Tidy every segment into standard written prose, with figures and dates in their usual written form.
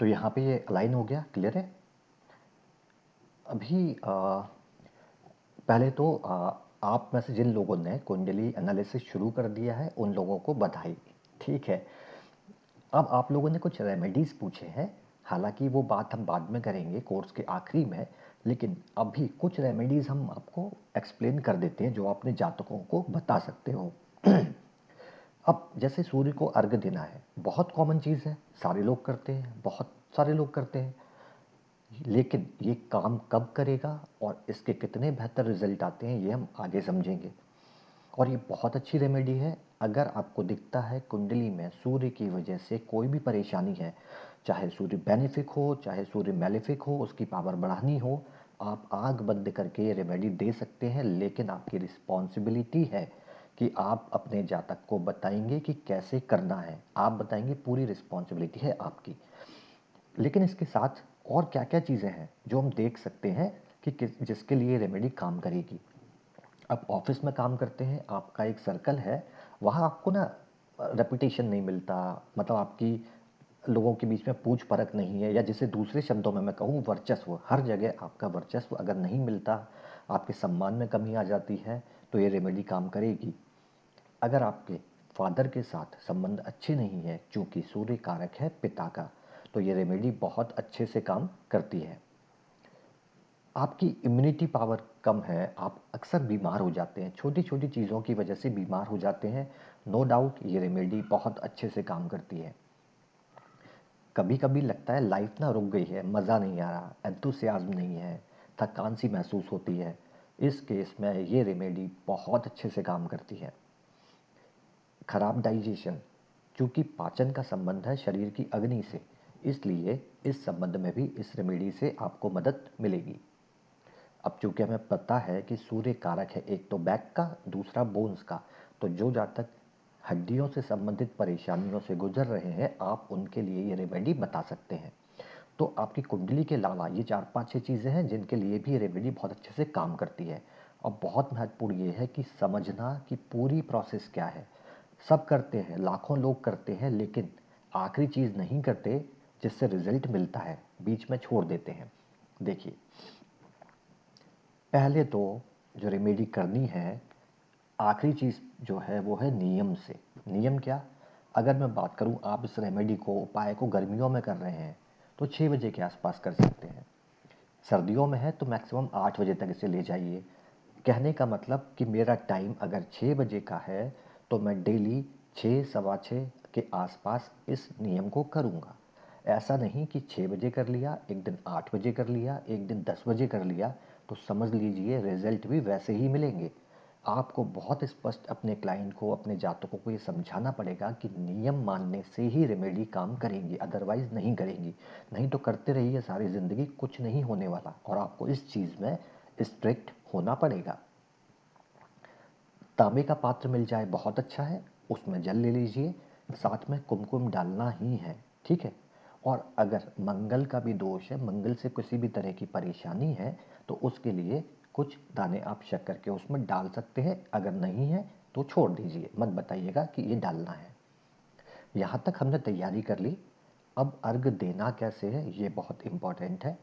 तो यहाँ पे ये अलाइन हो गया, क्लियर है। अभी पहले तो आप में से जिन लोगों ने कुंडली एनालिसिस शुरू कर दिया है उन लोगों को बधाई, ठीक है। अब आप लोगों ने कुछ रेमेडीज़ पूछे हैं, हालांकि वो बात हम बाद में करेंगे कोर्स के आखिरी में, लेकिन अभी कुछ रेमेडीज़ हम आपको एक्सप्लेन कर देते हैं जो अपने जातकों को बता सकते हो। अब जैसे सूर्य को अर्घ देना है, बहुत कॉमन चीज़ है, सारे लोग करते हैं, बहुत सारे लोग करते हैं, लेकिन ये काम कब करेगा और इसके कितने बेहतर रिजल्ट आते हैं ये हम आगे समझेंगे। और ये बहुत अच्छी रेमेडी है। अगर आपको दिखता है कुंडली में सूर्य की वजह से कोई भी परेशानी है, चाहे सूर्य बेनिफिक हो चाहे सूर्य मैलेफिक हो, उसकी पावर बढ़ानी हो, आप आग बंद करके ये रेमेडी दे सकते हैं, लेकिन आपकी रिस्पॉन्सिबिलिटी है कि आप अपने जातक को बताएंगे कि कैसे करना है, आप बताएंगे, पूरी रिस्पॉन्सिबिलिटी है आपकी। लेकिन इसके साथ और क्या क्या चीज़ें हैं जो हम देख सकते हैं कि जिसके लिए रेमेडी काम करेगी। आप ऑफिस में काम करते हैं, आपका एक सर्कल है, वहाँ आपको ना रेपुटेशन नहीं मिलता, मतलब आपकी लोगों के बीच में पूछ परख नहीं है, या जिसे दूसरे शब्दों में मैं कहूँ वर्चस्व, हर जगह आपका वर्चस्व अगर नहीं मिलता, आपके सम्मान में कमी आ जाती है, तो ये रेमेडी काम करेगी। अगर आपके फादर के साथ संबंध अच्छे नहीं है, चूँकि सूर्य कारक है पिता का, तो ये रेमेडी बहुत अच्छे से काम करती है। आपकी इम्यूनिटी पावर कम है, आप अक्सर बीमार हो जाते हैं, छोटी छोटी चीज़ों की वजह से बीमार हो जाते हैं, नो डाउट ये रेमेडी बहुत अच्छे से काम करती है। कभी कभी लगता है लाइफ ना रुक गई है, मज़ा नहीं आ रहा, एंथुसियाज्म नहीं है, थकान सी महसूस होती है, इस केस में ये रेमेडी बहुत अच्छे से काम करती है। खराब डाइजेशन, चूँकि पाचन का संबंध है शरीर की अग्नि से, इसलिए इस संबंध में भी इस रेमेडी से आपको मदद मिलेगी। अब चूँकि हमें पता है कि सूर्य कारक है, एक तो बैक का, दूसरा बोन्स का, तो जो जातक हड्डियों से संबंधित परेशानियों से गुजर रहे हैं, आप उनके लिए ये रेमेडी बता सकते हैं। तो आपकी कुंडली के अलावा ये 4-5-6 चीज़ें हैं जिनके लिए भी ये रेमेडी बहुत अच्छे से काम करती है। और बहुत महत्वपूर्ण ये है कि समझना कि पूरी प्रोसेस क्या है। सब करते हैं, लाखों लोग करते हैं, लेकिन आखिरी चीज़ नहीं करते जिससे रिजल्ट मिलता है, बीच में छोड़ देते हैं। देखिए, पहले तो जो रेमेडी करनी है, आखिरी चीज़ जो है वो है नियम से। नियम क्या? अगर मैं बात करूं, आप इस रेमेडी को, उपाय को गर्मियों में कर रहे हैं तो 6 बजे के आसपास कर सकते हैं। सर्दियों में है तो मैक्सिमम 8 बजे तक इसे ले जाइए। कहने का मतलब कि मेरा टाइम अगर 6 बजे का है तो मैं डेली 6 सवा 6 के आसपास इस नियम को करूँगा। ऐसा नहीं कि 6 बजे कर लिया, एक दिन 8 बजे कर लिया, एक दिन 10 बजे कर लिया, तो समझ लीजिए रिजल्ट भी वैसे ही मिलेंगे। आपको बहुत स्पष्ट अपने क्लाइंट को, अपने जातकों को ये समझाना पड़ेगा कि नियम मानने से ही रेमेडी काम करेंगी, अदरवाइज नहीं करेंगी। नहीं तो करते रहिए सारी ज़िंदगी, कुछ नहीं होने वाला, और आपको इस चीज़ में स्ट्रिक्ट होना पड़ेगा। तांबे का पात्र मिल जाए बहुत अच्छा है, उसमें जल ले लीजिए, साथ में कुमकुम डालना ही है, ठीक है। और अगर मंगल का भी दोष है, मंगल से किसी भी तरह की परेशानी है, तो उसके लिए कुछ दाने आप शक्कर के उसमें डाल सकते हैं, अगर नहीं है तो छोड़ दीजिए, मत बताइएगा कि ये डालना है। यहाँ तक हमने तैयारी कर ली। अब अर्घ देना कैसे है ये बहुत इम्पॉर्टेंट है।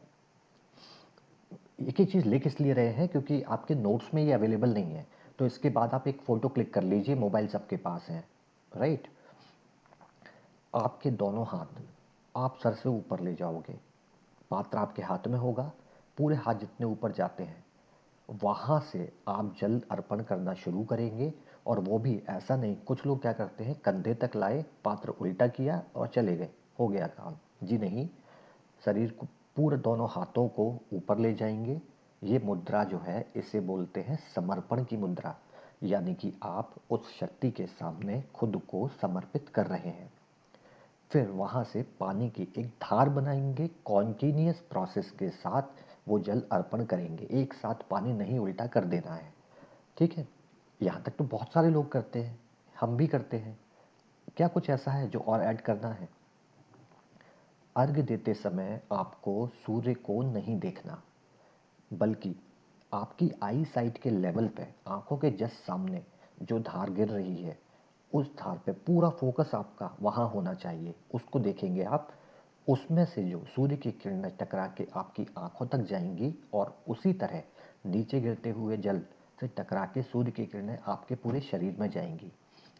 एक ही चीज़ लिख इसलिए रहे हैं क्योंकि आपके नोट्स में ये अवेलेबल नहीं है, तो इसके बाद आप एक फ़ोटो क्लिक कर लीजिए, मोबाइल सबके पास हैं, राइट। आपके दोनों हाथ आप सर से ऊपर ले जाओगे, पात्र आपके हाथ में होगा, पूरे हाथ जितने ऊपर जाते हैं वहाँ से आप जल अर्पण करना शुरू करेंगे। और वो भी ऐसा नहीं, कुछ लोग क्या करते हैं, कंधे तक लाए, पात्र उल्टा किया और चले गए, हो गया काम। जी नहीं, शरीर को, पूरे दोनों हाथों को ऊपर ले जाएंगे। ये मुद्रा जो है इसे बोलते हैं समर्पण की मुद्रा, यानी कि आप उस शक्ति के सामने खुद को समर्पित कर रहे हैं। फिर वहाँ से पानी की एक धार बनाएंगे, कॉन्टिन्यूस प्रोसेस के साथ वो जल अर्पण करेंगे, एक साथ पानी नहीं उल्टा कर देना है, ठीक है। यहाँ तक तो बहुत सारे लोग करते हैं, हम भी करते हैं। क्या कुछ ऐसा है जो और ऐड करना है? अर्घ देते समय आपको सूर्य को नहीं देखना, बल्कि आपकी आई साइट के लेवल पे, आंखों के जस्ट सामने जो धार गिर रही है, उस धार पे पूरा फोकस आपका वहाँ होना चाहिए, उसको देखेंगे आप। उसमें से जो सूर्य की किरणें टकरा के आपकी आंखों तक जाएंगी और उसी तरह नीचे गिरते हुए जल से टकरा के सूर्य की किरणें आपके पूरे शरीर में जाएंगी।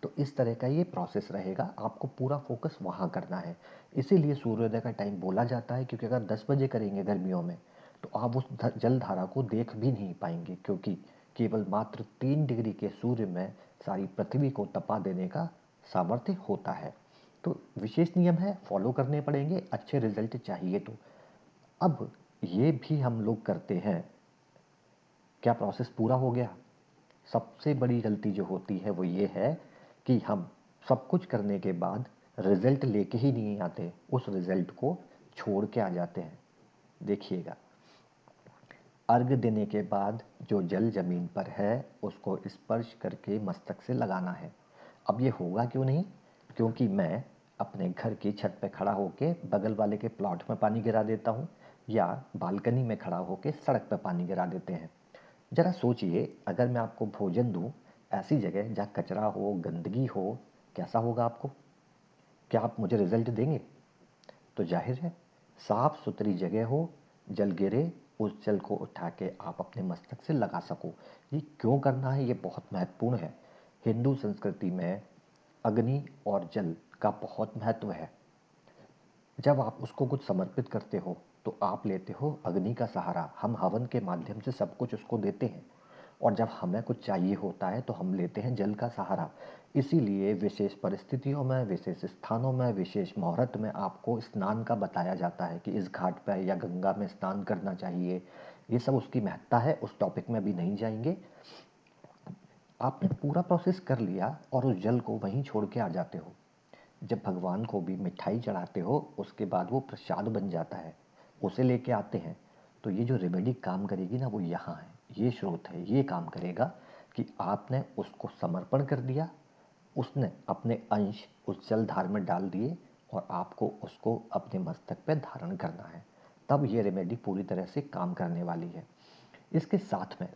तो इस तरह का ये प्रोसेस रहेगा, आपको पूरा फोकस वहाँ करना है। इसीलिए सूर्योदय का टाइम बोला जाता है, क्योंकि अगर 10 बजे करेंगे गर्मियों में तो आप उस जल धारा को देख भी नहीं पाएंगे, क्योंकि केवल मात्र 3 डिग्री के सूर्य में सारी पृथ्वी को तपा देने का सामर्थ्य होता है। तो विशेष नियम है, फॉलो करने पड़ेंगे, अच्छे रिजल्ट चाहिए तो। अब ये भी हम लोग करते हैं, क्या प्रोसेस पूरा हो गया? सबसे बड़ी गलती जो होती है वो ये है कि हम सब कुछ करने के बाद रिजल्ट लेके ही नहीं आते, उस रिजल्ट को छोड़ के आ जाते हैं। देखिएगा, अर्घ देने के बाद जो जल जमीन पर है उसको स्पर्श करके मस्तक से लगाना है। अब ये होगा क्यों नहीं? क्योंकि मैं अपने घर की छत पे खड़ा होके बगल वाले के प्लॉट में पानी गिरा देता हूँ, या बालकनी में खड़ा होके सड़क पे पानी गिरा देते हैं। ज़रा सोचिए, अगर मैं आपको भोजन दूँ ऐसी जगह जहाँ कचरा हो, गंदगी हो, कैसा होगा आपको? क्या आप मुझे रिजल्ट देंगे? तो जाहिर है, साफ सुथरी जगह हो, जल गिरे, उस जल को उठा के आप अपने मस्तक से लगा सको। ये क्यों करना है, ये बहुत महत्वपूर्ण है। हिंदू संस्कृति में अग्नि और जल का बहुत महत्व है। जब आप उसको कुछ समर्पित करते हो तो आप लेते हो अग्नि का सहारा, हम हवन के माध्यम से सब कुछ उसको देते हैं। और जब हमें कुछ चाहिए होता है तो हम लेते हैं जल का सहारा। इसीलिए विशेष परिस्थितियों में, विशेष स्थानों में, विशेष मुहूर्त में आपको स्नान का बताया जाता है कि इस घाट पर या गंगा में स्नान करना चाहिए। ये सब उसकी महत्ता है, उस टॉपिक में भी नहीं जाएंगे। आपने पूरा प्रोसेस कर लिया और उस जल को वहीं छोड़ के आ जाते हो। जब भगवान को भी मिठाई चढ़ाते हो उसके बाद वो प्रसाद बन जाता है, उसे लेके आते हैं। तो ये जो रेमेडी काम करेगी ना, वो यहाँ है, ये स्रोत है, ये काम करेगा कि आपने उसको समर्पण कर दिया, उसने अपने अंश उस जलधार में डाल दिए और आपको उसको अपने मस्तक पे धारण करना है। तब ये रेमेडी पूरी तरह से काम करने वाली है। इसके साथ में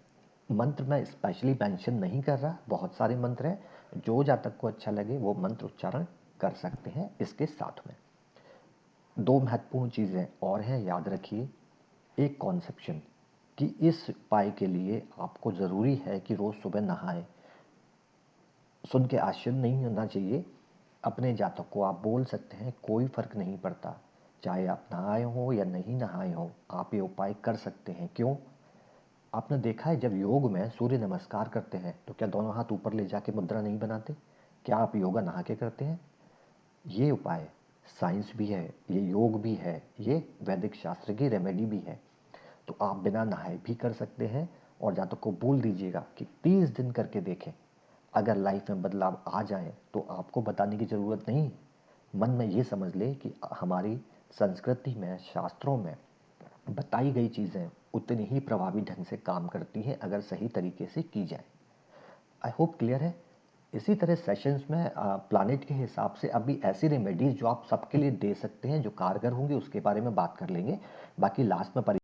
मंत्र मैं स्पेशली मेंशन नहीं कर रहा, बहुत सारे मंत्र हैं, जो जातक को अच्छा लगे वो मंत्र उच्चारण कर सकते हैं। इसके साथ में दो महत्वपूर्ण चीज़ें और हैं, याद रखिए। एक कॉन्सेप्शन कि इस उपाय के लिए आपको ज़रूरी है कि रोज़ सुबह नहाएं। सुन के आश्चर्य नहीं होना चाहिए, अपने जातक को आप बोल सकते हैं, कोई फ़र्क नहीं पड़ता। चाहे आप नहाए हो या नहीं नहाए हो, आप ये उपाय कर सकते हैं। क्यों? आपने देखा है जब योग में सूर्य नमस्कार करते हैं तो क्या दोनों हाथ ऊपर ले जाके मुद्रा नहीं बनाते? क्या आप योगा नहा के करते हैं? ये उपाय साइंस भी है, ये योग भी है, ये वैदिक शास्त्र की रेमेडी भी है। तो आप बिना नहाए भी कर सकते हैं। और जातक को बोल दीजिएगा कि 30 दिन करके देखें, अगर लाइफ में बदलाव आ जाए तो आपको बताने की ज़रूरत नहीं। मन में ये समझ ले कि हमारी संस्कृति में, शास्त्रों में बताई गई चीज़ें उतनी ही प्रभावी ढंग से काम करती हैं अगर सही तरीके से की जाए। आई होप क्लियर है। इसी तरह सेशंस में प्लानिट के हिसाब से अभी ऐसी रेमेडीज़ जो आप सबके लिए दे सकते हैं, जो कारगर होंगी, उसके बारे में बात कर लेंगे। बाकी लास्ट में